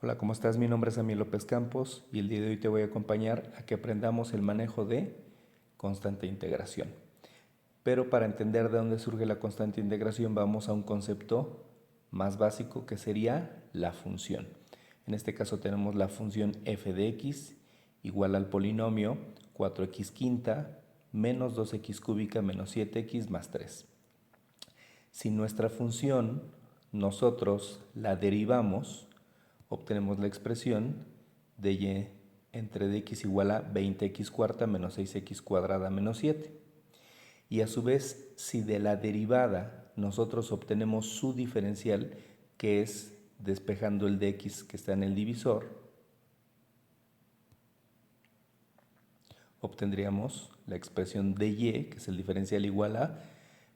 Hola, ¿cómo estás? Mi nombre es Amiel López Campos y el día de hoy te voy a acompañar a que aprendamos el manejo de constante integración. Pero para entender de dónde surge la constante integración vamos a un concepto más básico que sería la función. En este caso tenemos la función f de x igual al polinomio 4x quinta menos 2x cúbica menos 7x más 3. Si nuestra función nosotros la derivamos, obtenemos la expresión de y entre dx igual a 20x cuarta menos 6x cuadrada menos 7. Y a su vez, si de la derivada nosotros obtenemos su diferencial, que es despejando el dx que está en el divisor, obtendríamos la expresión de y, que es el diferencial igual a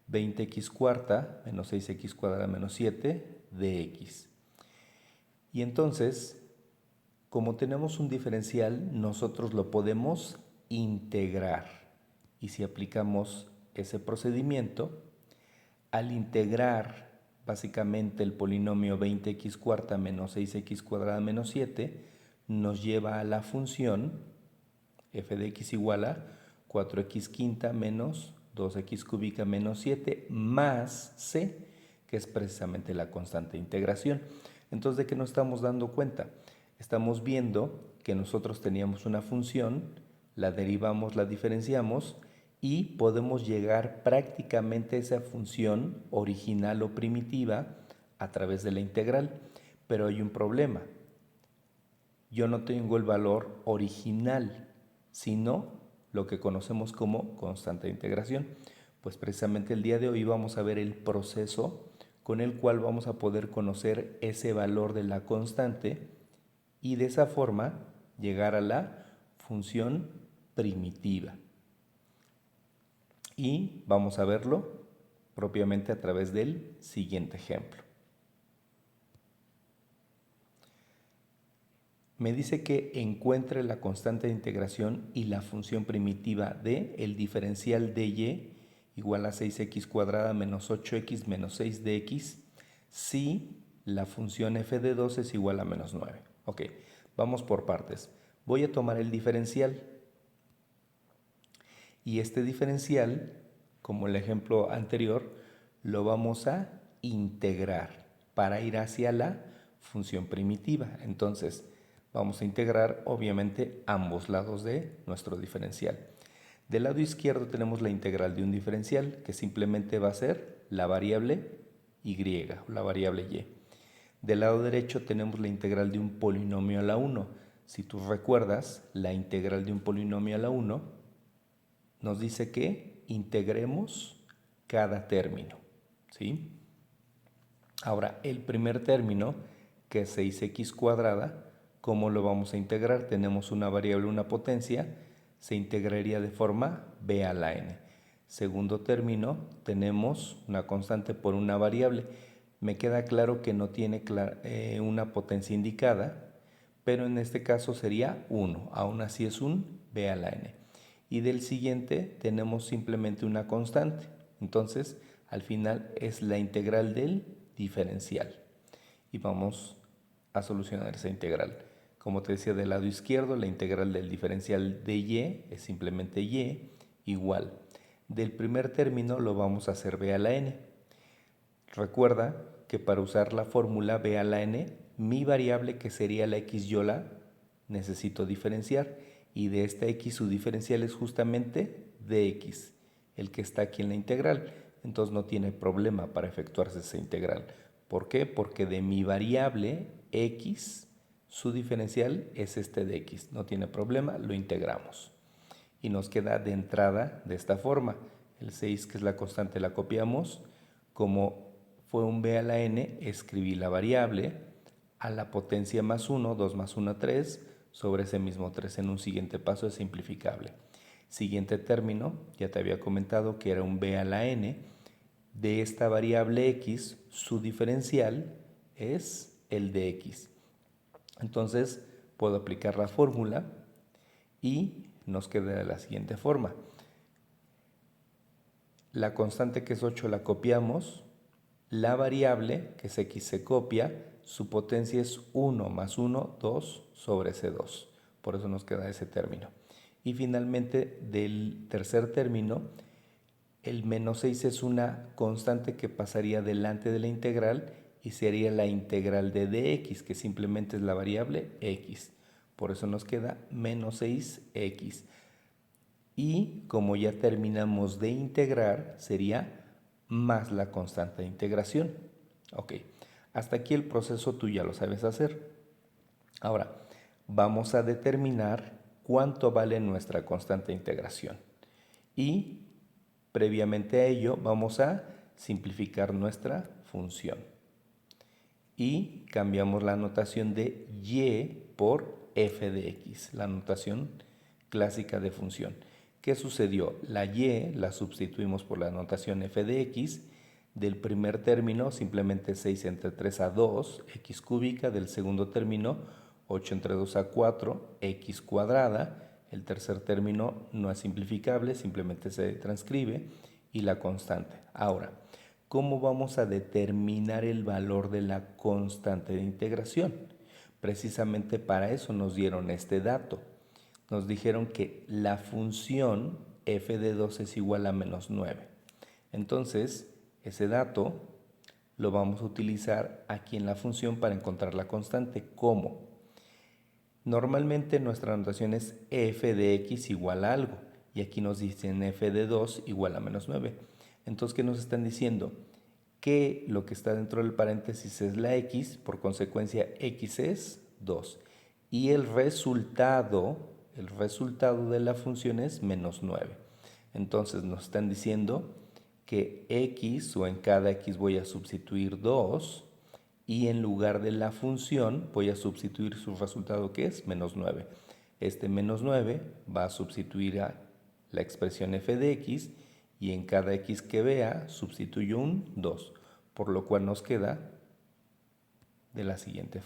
20x cuarta menos 6x cuadrada menos 7 de x. Y entonces, como tenemos un diferencial, nosotros lo podemos integrar. Y si aplicamos ese procedimiento, al integrar básicamente el polinomio 20x cuarta menos 6x cuadrada menos 7, nos lleva a la función f de x igual a 4x quinta menos 2x cúbica menos 7 más c, que es precisamente la constante de integración. Entonces, ¿de qué nos estamos dando cuenta? Estamos viendo que nosotros teníamos una función, la derivamos, la diferenciamos y podemos llegar prácticamente a esa función original o primitiva a través de la integral. Pero hay un problema. Yo no tengo el valor original, sino lo que conocemos como constante de integración. Pues precisamente el día de hoy vamos a ver el proceso con el cual vamos a poder conocer ese valor de la constante y de esa forma llegar a la función primitiva. Y vamos a verlo propiamente a través del siguiente ejemplo. Me dice que encuentre la constante de integración y la función primitiva de el diferencial de y igual a 6x cuadrada menos 8x menos 6 de x si la función f de 2 es igual a menos 9. Ok, vamos por partes. Voy a tomar el diferencial y este diferencial, como el ejemplo anterior, lo vamos a integrar para ir hacia la función primitiva. Entonces, vamos a integrar obviamente ambos lados de nuestro diferencial. Del lado izquierdo tenemos la integral de un diferencial que simplemente va a ser la variable y, o la variable y. Del lado derecho tenemos la integral de un polinomio a la 1. Si tú recuerdas, la integral de un polinomio a la 1 nos dice que integremos cada término, ¿sí? Ahora, el primer término, que es 6x cuadrada, ¿cómo lo vamos a integrar? Tenemos una variable, una potencia, se integraría de forma b a la n. Segundo término, tenemos una constante por una variable. Me queda claro que no tiene una potencia indicada, pero en este caso sería 1. Aún así es un b a la n. Y del siguiente tenemos simplemente una constante. Entonces, al final es la integral del diferencial. Y vamos a solucionar esa integral. Como te decía, del lado izquierdo, la integral del diferencial de y es simplemente y igual. Del primer término lo vamos a hacer b a la n. Recuerda que para usar la fórmula b a la n, mi variable, que sería la x, yo la necesito diferenciar. Y de esta x su diferencial es justamente dx, el que está aquí en la integral. Entonces no tiene problema para efectuarse esa integral. ¿Por qué? Porque de mi variable x, su diferencial es este de x. No tiene problema, lo integramos. Y nos queda de entrada de esta forma. El 6, que es la constante, la copiamos. Como fue un b a la n, escribí la variable a la potencia más 1, 2 más 1, 3, sobre ese mismo 3 en un siguiente paso es simplificable. Siguiente término, ya te había comentado que era un b a la n. De esta variable x, su diferencial es el de x. Entonces, puedo aplicar la fórmula y nos queda de la siguiente forma. La constante, que es 8, la copiamos. La variable, que es x, se copia. su potencia es 1 más 1, 2 sobre C2. Por eso nos queda ese término. Y finalmente, del tercer término, el menos 6 es una constante que pasaría delante de la integral y sería la integral de dx, que simplemente es la variable x. Por eso nos queda menos 6x. Y como ya terminamos de integrar, sería más la constante de integración. Ok, hasta aquí el proceso tú ya lo sabes hacer. Ahora, vamos a determinar cuánto vale nuestra constante de integración. Y previamente a ello vamos a simplificar nuestra función. Y cambiamos la notación de y por f de x, la notación clásica de función. ¿Qué sucedió? La y la sustituimos por la notación f de x. Del primer término simplemente 6 entre 3 a 2, x cúbica. Del segundo término 8 entre 2 a 4, x cuadrada. El tercer término no es simplificable, simplemente se transcribe. Y la constante. Ahora, ¿cómo vamos a determinar el valor de la constante de integración? Precisamente para eso nos dieron este dato. Nos dijeron que la función f de 2 es igual a menos 9. Entonces, ese dato lo vamos a utilizar aquí en la función para encontrar la constante. ¿Cómo? Normalmente nuestra notación es f de x igual a algo. Y aquí nos dicen f de 2 igual a menos 9. Entonces, ¿qué nos están diciendo? Que lo que está dentro del paréntesis es la x, por consecuencia x es 2. Y el resultado de la función es menos 9. Entonces nos están diciendo que x, o en cada x voy a substituir 2, y en lugar de la función voy a sustituir su resultado, que es menos 9. Este menos 9 va a sustituir a la expresión f de x, y en cada x que vea sustituyo un 2, por lo cual nos queda de la siguiente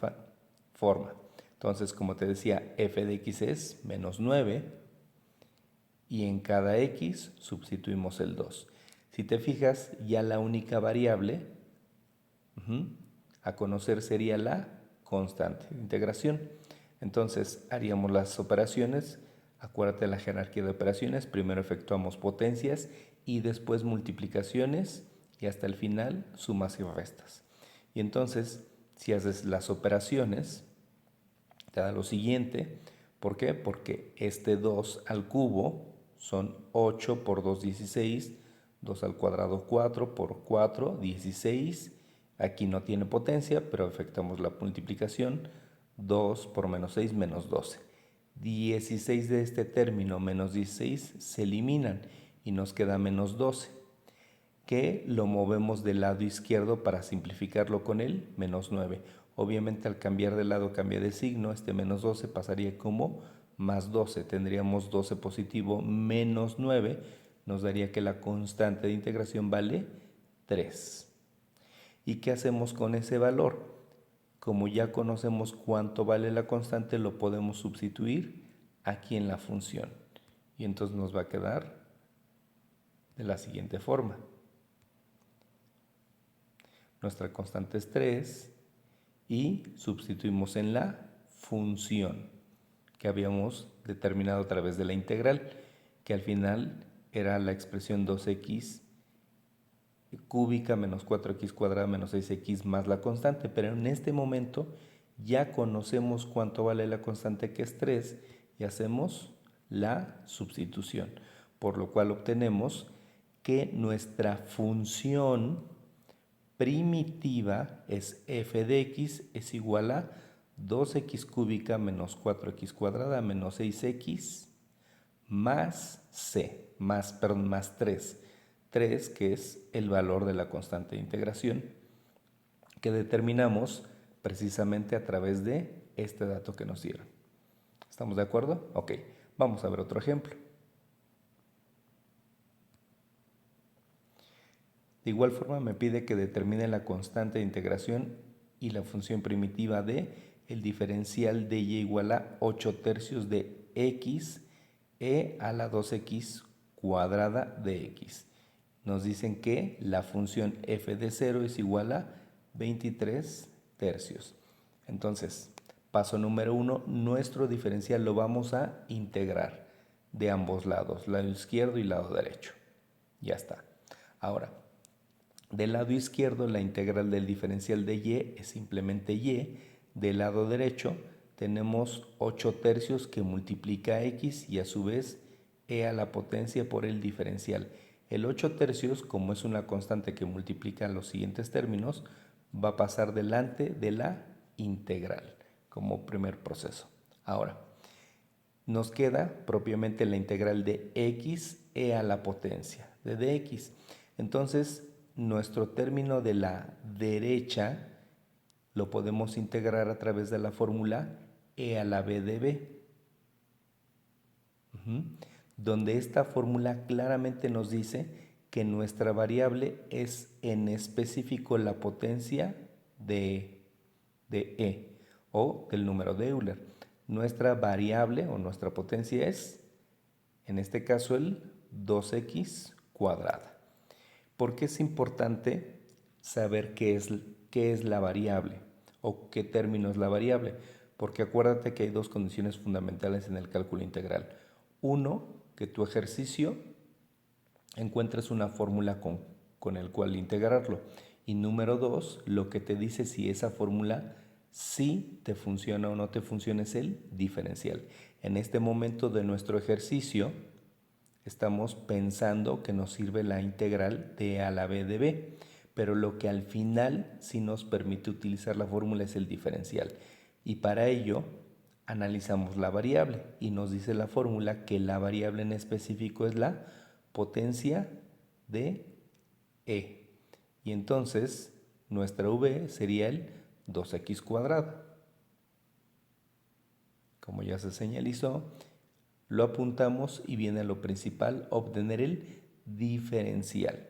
forma. Entonces, como te decía, f de x es menos 9 y en cada x sustituimos el 2. Si te fijas, ya la única variable a conocer sería la constante de integración. Entonces, haríamos las operaciones. Acuérdate de la jerarquía de operaciones. Primero efectuamos potencias y después multiplicaciones y hasta el final sumas y restas. Y entonces, si haces las operaciones, te da lo siguiente. ¿Por qué? Porque este 2 al cubo son 8 por 2, 16. 2 al cuadrado, 4 por 4, 16. Aquí no tiene potencia, pero efectuamos la multiplicación. 2 por menos 6, menos 12. 16 de este término menos 16 se eliminan y nos queda menos 12, que lo movemos del lado izquierdo para simplificarlo con el menos 9. Obviamente al cambiar de lado cambia de signo, este menos 12 pasaría como más 12. Tendríamos 12 positivo menos 9, nos daría que la constante de integración vale 3. ¿Y qué hacemos con ese valor? Como ya conocemos cuánto vale la constante, lo podemos sustituir aquí en la función. Y entonces nos va a quedar de la siguiente forma. Nuestra constante es 3 y sustituimos en la función que habíamos determinado a través de la integral, que al final era la expresión 2x cúbica menos 4x cuadrada menos 6x más la constante, pero en este momento ya conocemos cuánto vale la constante, que es 3, y hacemos la sustitución, por lo cual obtenemos que nuestra función primitiva es f de x es igual a 2x cúbica menos 4x cuadrada menos 6x más c, más 3. 3, que es el valor de la constante de integración, que determinamos precisamente a través de este dato que nos dieron. ¿Estamos de acuerdo? Ok, vamos a ver otro ejemplo. De igual forma me pide que determine la constante de integración y la función primitiva de el diferencial de y igual a 8 tercios de x e a la 2x cuadrada de x. Nos dicen que la función f de 0 es igual a 23 tercios. Entonces, paso número 1, nuestro diferencial lo vamos a integrar de ambos lados, lado izquierdo y lado derecho. Ya está. Ahora, del lado izquierdo la integral del diferencial de y es simplemente y. Del lado derecho tenemos 8 tercios que multiplica x y a su vez e a la potencia por el diferencial. El 8 tercios, como es una constante que multiplica los siguientes términos, va a pasar delante de la integral como primer proceso. Ahora, nos queda propiamente la integral de x e a la potencia de dx. Entonces, nuestro término de la derecha lo podemos integrar a través de la fórmula e a la b de b, donde esta fórmula claramente nos dice que nuestra variable es en específico la potencia de e o del número de Euler. Nuestra variable o nuestra potencia es, en este caso, el 2x cuadrada. ¿Por qué es importante saber qué es la variable o qué término es la variable? Porque acuérdate que hay dos condiciones fundamentales en el cálculo integral. Uno, que tu ejercicio encuentres una fórmula con el cual integrarlo. Y número 2, lo que te dice si esa fórmula sí te funciona o no te funciona es el diferencial. En este momento de nuestro ejercicio estamos pensando que nos sirve la integral de a la b de b, pero lo que al final sí nos permite utilizar la fórmula es el diferencial. Y para ello analizamos la variable y nos dice la fórmula que la variable en específico es la potencia de e. Y entonces nuestra v sería el 2x cuadrado. Como ya se señalizó, lo apuntamos y viene lo principal, obtener el diferencial.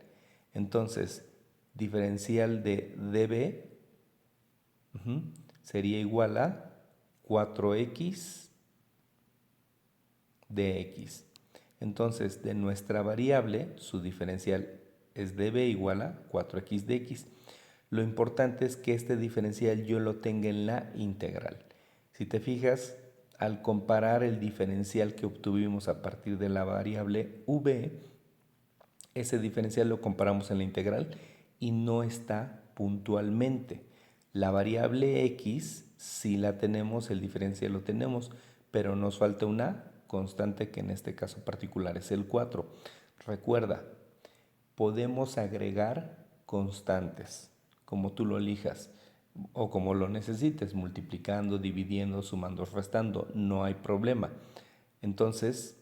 Entonces, diferencial de db sería igual a 4x de x. Entonces, de nuestra variable, su diferencial es db igual a 4x de x. Lo importante es que este diferencial yo lo tenga en la integral. Si te fijas, al comparar el diferencial que obtuvimos a partir de la variable v, ese diferencial lo comparamos en la integral y no está puntualmente. La variable x, si la tenemos, el diferencial lo tenemos, pero nos falta una constante que en este caso particular es el 4. Recuerda, podemos agregar constantes, como tú lo elijas o como lo necesites, multiplicando, dividiendo, sumando, restando, no hay problema. Entonces,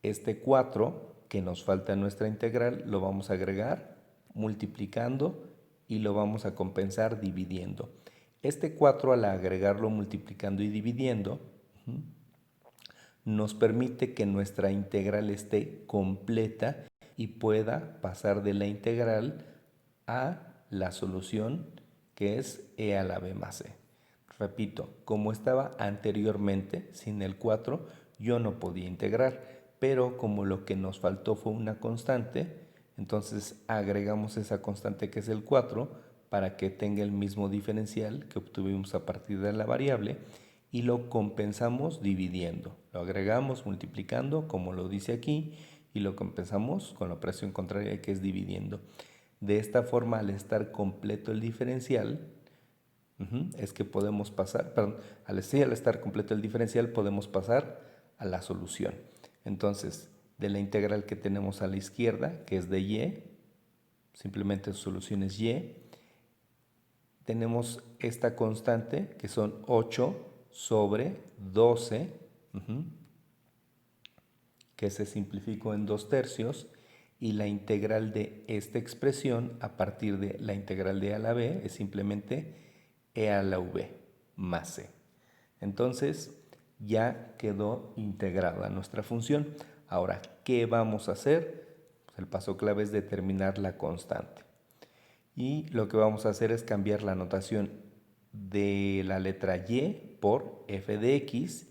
este 4 que nos falta en nuestra integral lo vamos a agregar multiplicando y lo vamos a compensar dividiendo. Este 4 al agregarlo multiplicando y dividiendo nos permite que nuestra integral esté completa y pueda pasar de la integral a la solución que es e a la b más c. Repito, como estaba anteriormente, sin el 4, yo no podía integrar, pero como lo que nos faltó fue una constante, entonces agregamos esa constante que es el 4 para que tenga el mismo diferencial que obtuvimos a partir de la variable y lo compensamos dividiendo. Lo agregamos multiplicando, como lo dice aquí, y lo compensamos con la operación contraria que es dividiendo. De esta forma, al estar completo el diferencial, es que podemos pasar, perdón, al estar completo el diferencial podemos pasar a la solución. Entonces, de la integral que tenemos a la izquierda, que es de y, simplemente su solución es y, tenemos esta constante que son 8 sobre 12, que se simplificó en 2 tercios, y la integral de esta expresión a partir de la integral de a la b es simplemente e a la v más c. Entonces ya quedó integrada nuestra función. Ahora, ¿qué vamos a hacer? Pues el paso clave es determinar la constante. Y lo que vamos a hacer es cambiar la notación de la letra y por f de x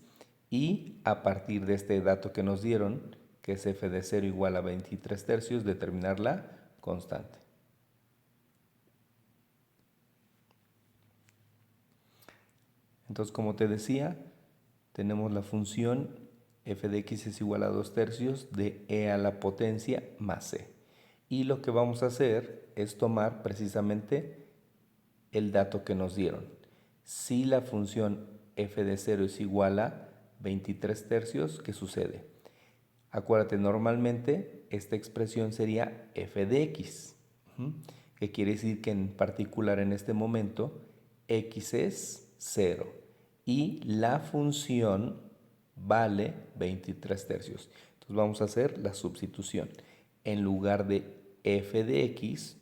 y a partir de este dato que nos dieron, que es f de 0 igual a 23 tercios, determinar la constante. Entonces, como te decía, tenemos la función f de x es igual a 2/3 de e a la potencia más c. Y lo que vamos a hacer es tomar precisamente el dato que nos dieron. Si la función f de 0 es igual a 23/3, ¿qué sucede? Acuérdate, normalmente esta expresión sería f de x, que quiere decir que en particular en este momento x es 0 y la función vale 23/3. Entonces vamos a hacer la substitución. En lugar de f de x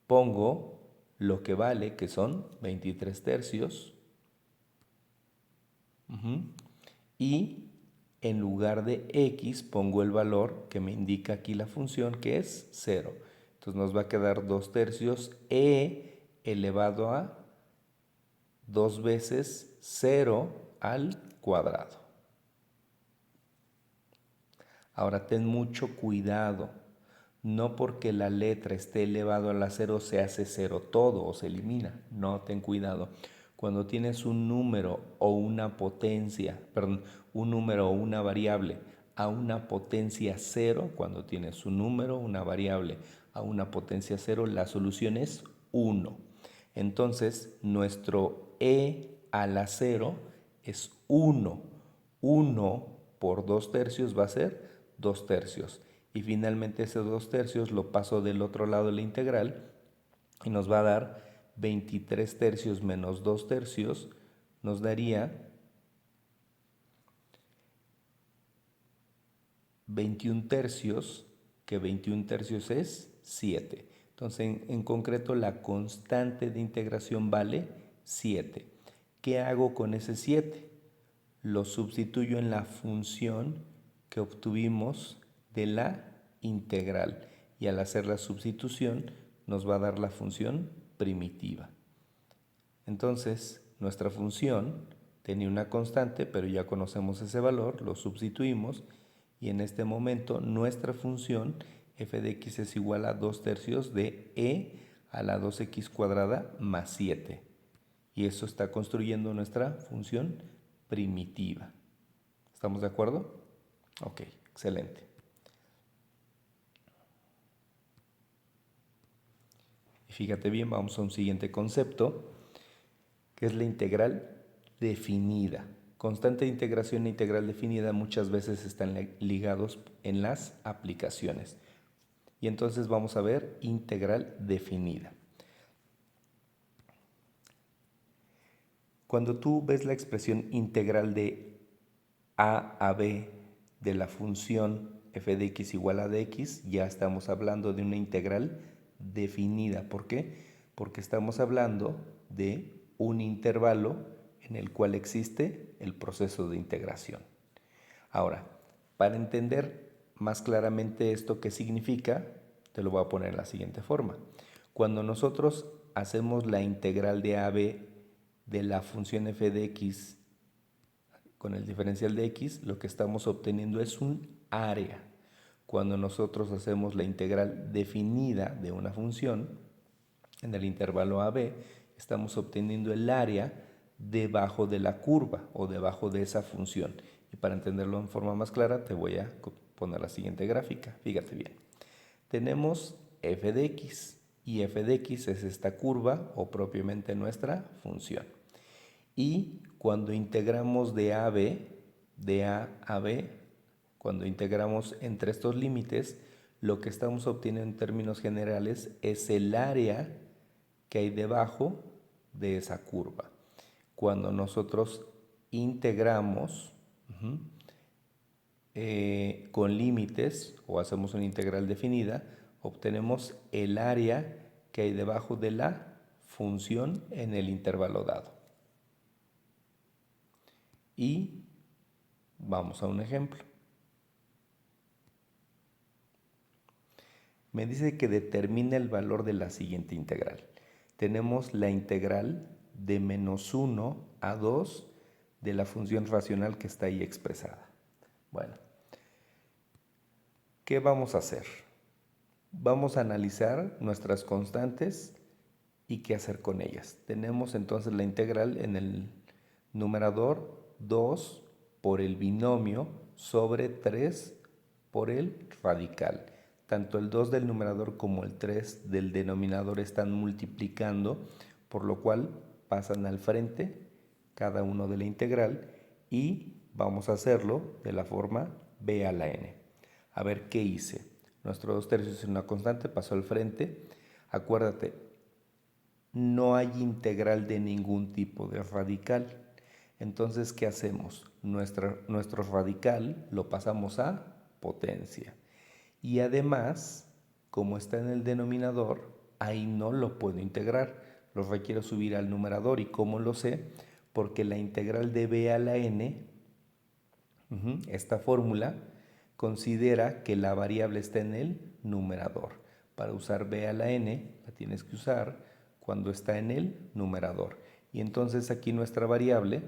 pongo lo que vale, que son 23/3, y en lugar de x pongo el valor que me indica aquí la función, que es 0. Entonces nos va a quedar 2/3 e elevado a 2 veces 0 al cuadrado. Ahora ten mucho cuidado. No porque la letra esté elevado a la 0 se hace 0 todo o se elimina. No, ten cuidado. Cuando tienes un número o una potencia, perdón, un número o una variable a una potencia 0, cuando tienes un número o una variable a una potencia 0, la solución es 1. Entonces, nuestro e a la 0 es 1. 1 por 2/3 va a ser 2/3. Y finalmente ese 2/3 lo paso del otro lado de la integral y nos va a dar 23/3 menos 2/3, nos daría 21/3, que 21/3 es 7. Entonces, en concreto, la constante de integración vale 7. ¿Qué hago con ese 7? Lo sustituyo en la función que obtuvimos de la integral. Y al hacer la sustitución, nos va a dar la función primitiva. Entonces, nuestra función tenía una constante, pero ya conocemos ese valor, lo sustituimos y en este momento nuestra función f de x es igual a 2/3 de e a la 2x cuadrada más 7. Y eso está construyendo nuestra función primitiva. ¿Estamos de acuerdo? Ok, excelente. Y fíjate bien, vamos a un siguiente concepto, que es la integral definida. Constante de integración e integral definida muchas veces están ligados en las aplicaciones. Y entonces vamos a ver integral definida. Cuando tú ves la expresión integral de a b de la función f de x igual a dx, ya estamos hablando de una integral definida. ¿Por qué? Porque estamos hablando de un intervalo en el cual existe el proceso de integración. Ahora, para entender más claramente esto qué significa, te lo voy a poner de la siguiente forma. Cuando nosotros hacemos la integral de AB de la función f de x con el diferencial de x, lo que estamos obteniendo es un área. Cuando nosotros hacemos la integral definida de una función en el intervalo AB, estamos obteniendo el área debajo de la curva o debajo de esa función. Y para entenderlo en forma más clara, te voy a poner la siguiente gráfica. Fíjate bien. Tenemos f de x y f de x es esta curva o propiamente nuestra función. Y cuando integramos de a a b, cuando integramos entre estos límites, lo que estamos obteniendo en términos generales es el área que hay debajo de esa curva. Cuando nosotros integramos con límites o hacemos una integral definida, obtenemos el área que hay debajo de la función en el intervalo dado. Y vamos a un ejemplo. Me dice que determine el valor de la siguiente integral. Tenemos la integral de -1 a 2 de la función racional que está ahí expresada. Bueno, ¿qué vamos a hacer? Vamos a analizar nuestras constantes y qué hacer con ellas. Tenemos entonces la integral en el Numerador 2 por el binomio sobre 3 por el radical. Tanto el 2 del numerador como el 3 del denominador están multiplicando, por lo cual pasan al frente cada uno de la integral y vamos a hacerlo de la forma b a la n. A ver qué hice. Nuestro 2/3 es una constante, pasó al frente. Acuérdate, no hay integral de ningún tipo de radical. Entonces, ¿qué hacemos? Nuestro radical lo pasamos a potencia. Y además, como está en el denominador, ahí no lo puedo integrar. Lo requiero subir al numerador. ¿Y cómo lo sé? Porque la integral de b a la n, esta fórmula, considera que la variable está en el numerador. Para usar b a la n, la tienes que usar cuando está en el numerador. Y entonces aquí nuestra variable,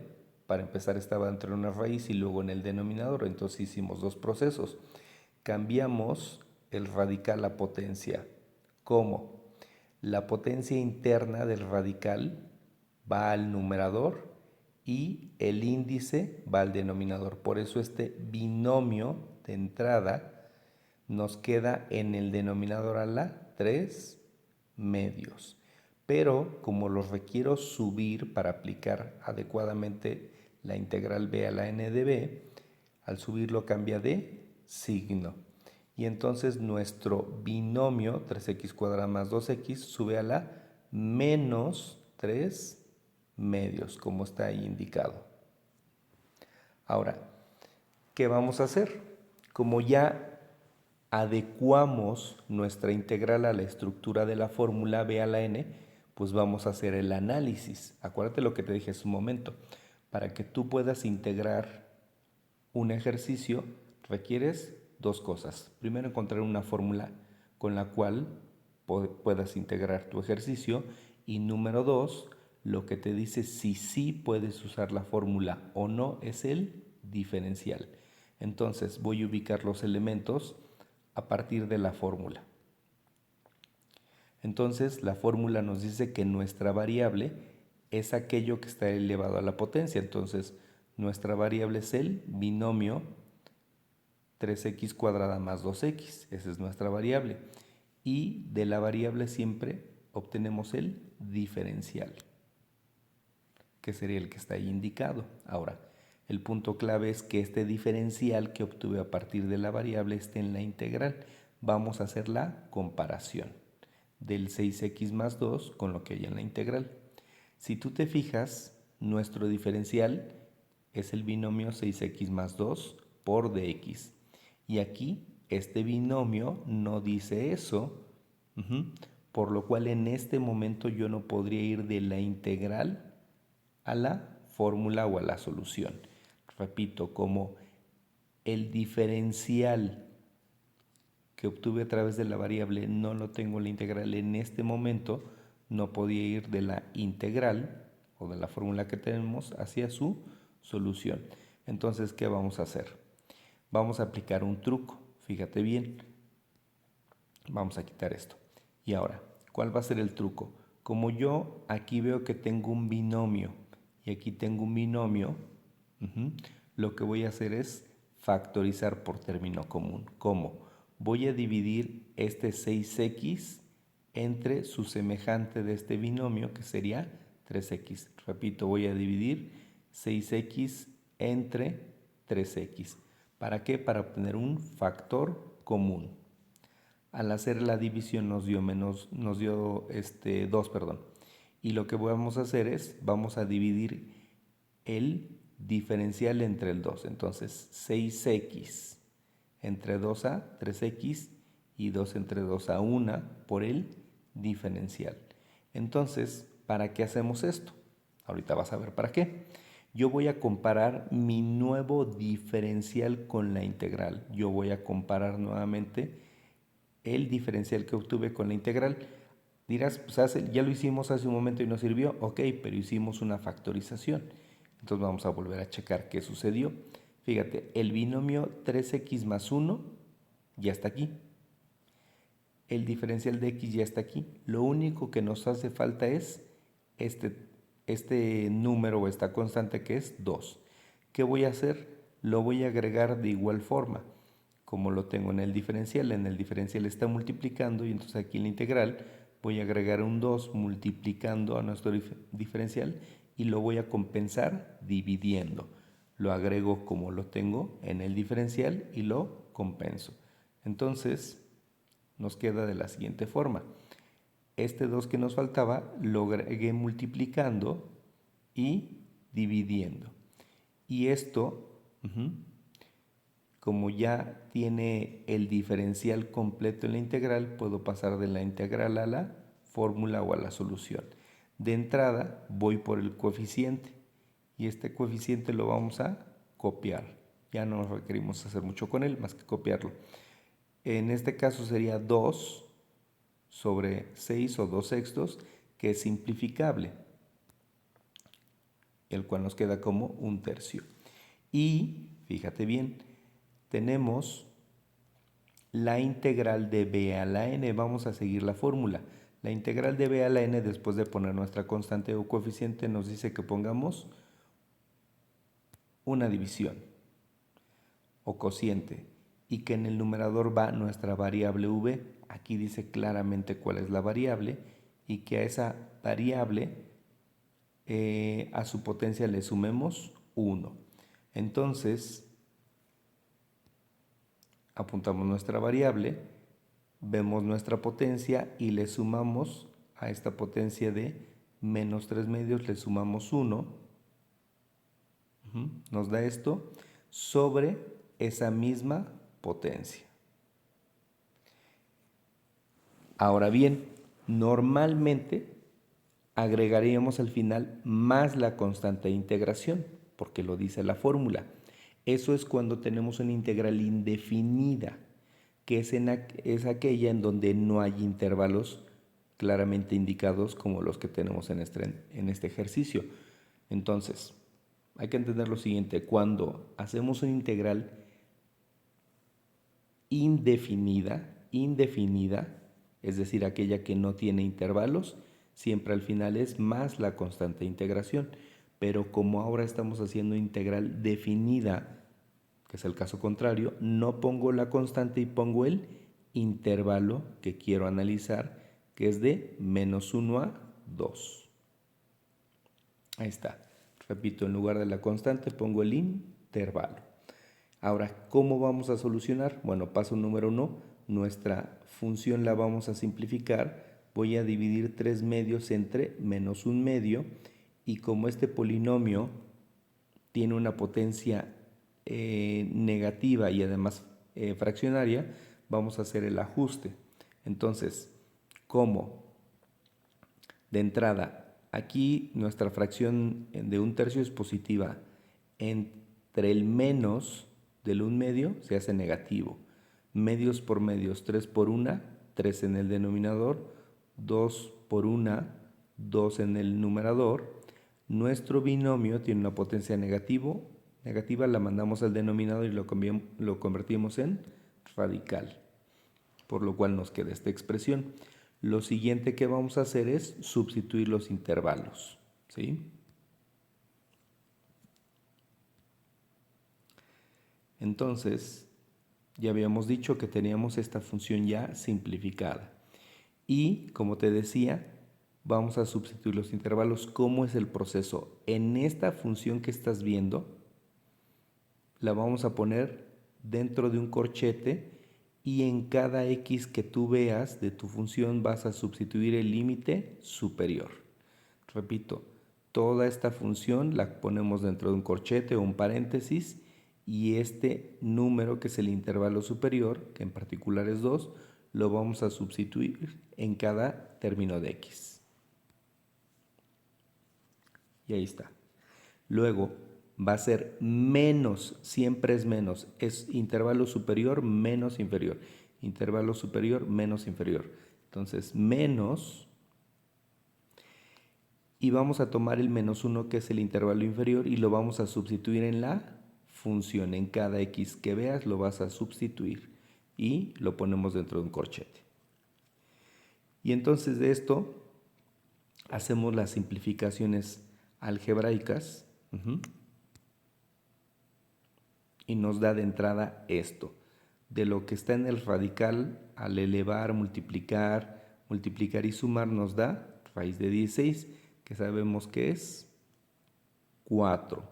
para empezar, estaba entre una raíz y luego en el denominador. Entonces hicimos dos procesos. Cambiamos el radical a potencia. ¿Cómo? La potencia interna del radical va al numerador y el índice va al denominador. Por eso este binomio de entrada nos queda en el denominador a la 3 medios. Pero como lo requiero subir para aplicar adecuadamente la integral b a la n de b, al subirlo cambia de signo. Y entonces nuestro binomio 3x cuadrado más 2x sube a la menos 3 medios, como está ahí indicado. Ahora, ¿qué vamos a hacer? Como ya adecuamos nuestra integral a la estructura de la fórmula b a la n, pues vamos a hacer el análisis. Acuérdate lo que te dije hace un momento. Para que tú puedas integrar un ejercicio, requieres dos cosas. Primero, encontrar una fórmula con la cual puedas integrar tu ejercicio. Y número dos, lo que te dice si sí puedes usar la fórmula o no es el diferencial. Entonces voy a ubicar los elementos a partir de la fórmula. Entonces la fórmula nos dice que nuestra variable es aquello que está elevado a la potencia. Entonces nuestra variable es el binomio 3x cuadrada más 2x. Esa es nuestra variable. Y de la variable siempre obtenemos el diferencial, que sería el que está ahí indicado. Ahora, el punto clave es que este diferencial que obtuve a partir de la variable esté en la integral. Vamos a hacer la comparación del 6x más 2 con lo que hay en la integral. Si tú te fijas, nuestro diferencial es el binomio 6x más 2 por dx. Y aquí este binomio no dice eso, por lo cual en este momento yo no podría ir de la integral a la fórmula o a la solución. Repito, como el diferencial que obtuve a través de la variable no lo tengo en la integral en este momento, no podía ir de la integral o de la fórmula que tenemos hacia su solución. Entonces, ¿qué vamos a hacer? Vamos a aplicar un truco. Fíjate bien. Vamos a quitar esto. Y ahora, ¿cuál va a ser el truco? Como yo aquí veo que tengo un binomio y aquí tengo un binomio, lo que voy a hacer es factorizar por término común. ¿Cómo? Voy a dividir este 6x entre su semejante de este binomio, que sería 3x. Repito, voy a dividir 6x entre 3x. ¿Para qué? Para obtener un factor común. Al hacer la división nos dio 2, perdón. Y lo que vamos a hacer es, vamos a dividir el diferencial entre el 2. Entonces, 6x entre 2 a 3x y 2 entre 2 a 1 por el diferencial. Entonces, ¿para qué hacemos esto? Ahorita vas a ver para qué. Yo voy a comparar mi nuevo diferencial con la integral. Yo voy a comparar nuevamente el diferencial que obtuve con la integral. Dirás, pues ya lo hicimos hace un momento y no sirvió. Ok, pero hicimos una factorización. Entonces vamos a volver a checar qué sucedió. Fíjate, el binomio 3x más 1 ya está aquí. El diferencial de x ya está aquí. Lo único que nos hace falta es este número o esta constante que es 2. ¿Qué voy a hacer? Lo voy a agregar de igual forma, como lo tengo en el diferencial. En el diferencial está multiplicando y entonces aquí en la integral voy a agregar un 2 multiplicando a nuestro diferencial y lo voy a compensar dividiendo. Lo agrego como lo tengo en el diferencial y lo compenso. Entonces nos queda de la siguiente forma. Este 2 que nos faltaba lo agregué multiplicando y dividiendo. Y esto, como ya tiene el diferencial completo en la integral, puedo pasar de la integral a la fórmula o a la solución. De entrada voy por el coeficiente y este coeficiente lo vamos a copiar. Ya no requerimos hacer mucho con él más que copiarlo. En este caso sería 2 sobre 6 o 2 sextos, que es simplificable, el cual nos queda como un tercio. Y, fíjate bien, tenemos la integral de b a la n. Vamos a seguir la fórmula. La integral de b a la n, después de poner nuestra constante o coeficiente, nos dice que pongamos una división o cociente y que en el numerador va nuestra variable v. Aquí dice claramente cuál es la variable y que a esa variable, a su potencia le sumemos 1. Entonces, apuntamos nuestra variable, vemos nuestra potencia y le sumamos a esta potencia de menos 3 medios, le sumamos 1. Nos da esto sobre esa misma potencia. Ahora bien, normalmente agregaríamos al final más la constante de integración, porque lo dice la fórmula. Eso es cuando tenemos una integral indefinida, que es aquella en donde no hay intervalos claramente indicados como los que tenemos en este ejercicio. Entonces, hay que entender lo siguiente: cuando hacemos una integral indefinida, es decir, aquella que no tiene intervalos, siempre al final es más la constante de integración. Pero como ahora estamos haciendo integral definida, que es el caso contrario, no pongo la constante y pongo el intervalo que quiero analizar, que es de menos 1 a 2. Ahí está. Repito, en lugar de la constante pongo el intervalo. Ahora, ¿cómo vamos a solucionar? Bueno, paso número 1, nuestra función la vamos a simplificar. Voy a dividir 3 medios entre menos 1 medio y como este polinomio tiene una potencia negativa y además fraccionaria, vamos a hacer el ajuste. Entonces, ¿cómo? De entrada, aquí nuestra fracción de un tercio es positiva. Entre el menos del 1 medio se hace negativo. Medios por medios, 3 por 1, 3 en el denominador, 2 por 1, 2 en el numerador. Nuestro binomio tiene una potencia negativa, la mandamos al denominador y lo convertimos en radical, por lo cual nos queda esta expresión. Lo siguiente que vamos a hacer es sustituir los intervalos, ¿sí? Entonces, ya habíamos dicho que teníamos esta función ya simplificada. Y, como te decía, vamos a sustituir los intervalos. ¿Cómo es el proceso? En esta función que estás viendo, la vamos a poner dentro de un corchete y en cada x que tú veas de tu función vas a sustituir el límite superior. Repito, toda esta función la ponemos dentro de un corchete o un paréntesis y este número, que es el intervalo superior, que en particular es 2, lo vamos a sustituir en cada término de x. Y ahí está. Luego va a ser menos, siempre es menos, es intervalo superior menos inferior, intervalo superior menos inferior. Entonces, menos, y vamos a tomar el menos 1, que es el intervalo inferior, y lo vamos a sustituir en la función. En cada x que veas lo vas a sustituir y lo ponemos dentro de un corchete. Y entonces de esto hacemos las simplificaciones algebraicas. Y nos da de entrada esto. De lo que está en el radical, al elevar, multiplicar y sumar, nos da raíz de 16, que sabemos que es 4.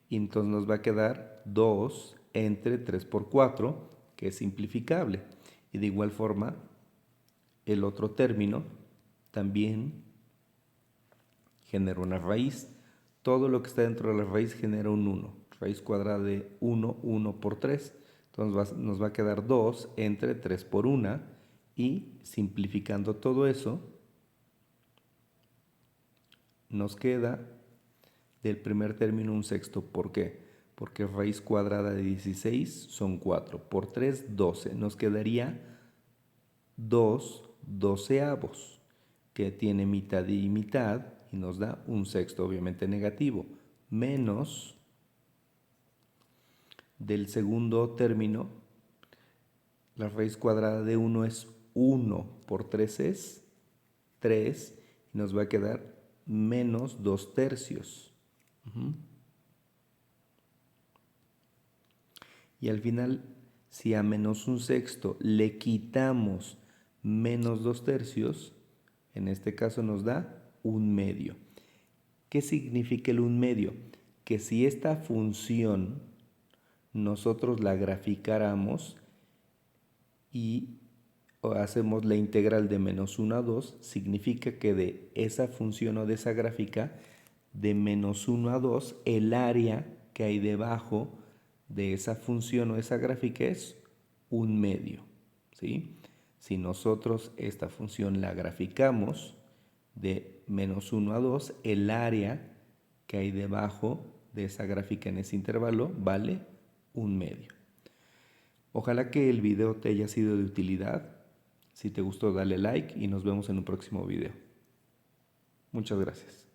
Y entonces nos va a quedar 2 entre 3 por 4, que es simplificable. Y de igual forma, el otro término también genera una raíz. Todo lo que está dentro de la raíz genera un 1. Raíz cuadrada de 1, 1 por 3. Entonces nos va a quedar 2 entre 3 por 1. Y simplificando todo eso, nos queda del primer término un sexto. ¿Por qué? Porque raíz cuadrada de 16 son 4. Por 3, 12. Nos quedaría 2 doceavos, que tiene mitad y mitad, y nos da un sexto, obviamente negativo, menos del segundo término. La raíz cuadrada de 1 es 1 por 3 es 3, y nos va a quedar menos 2 tercios. Y al final, si a menos un sexto le quitamos menos 2 tercios, en este caso nos da un medio. ¿Qué significa el un medio? Que si esta función nosotros la graficáramos y hacemos la integral de menos 1 a 2, significa que de esa función o de esa gráfica, de menos 1 a 2, el área que hay debajo de esa función o esa gráfica es un medio, ¿sí? Si nosotros esta función la graficamos de menos 1 a 2, el área que hay debajo de esa gráfica en ese intervalo vale un medio. Ojalá que el video te haya sido de utilidad. Si te gustó, dale like y nos vemos en un próximo video. Muchas gracias.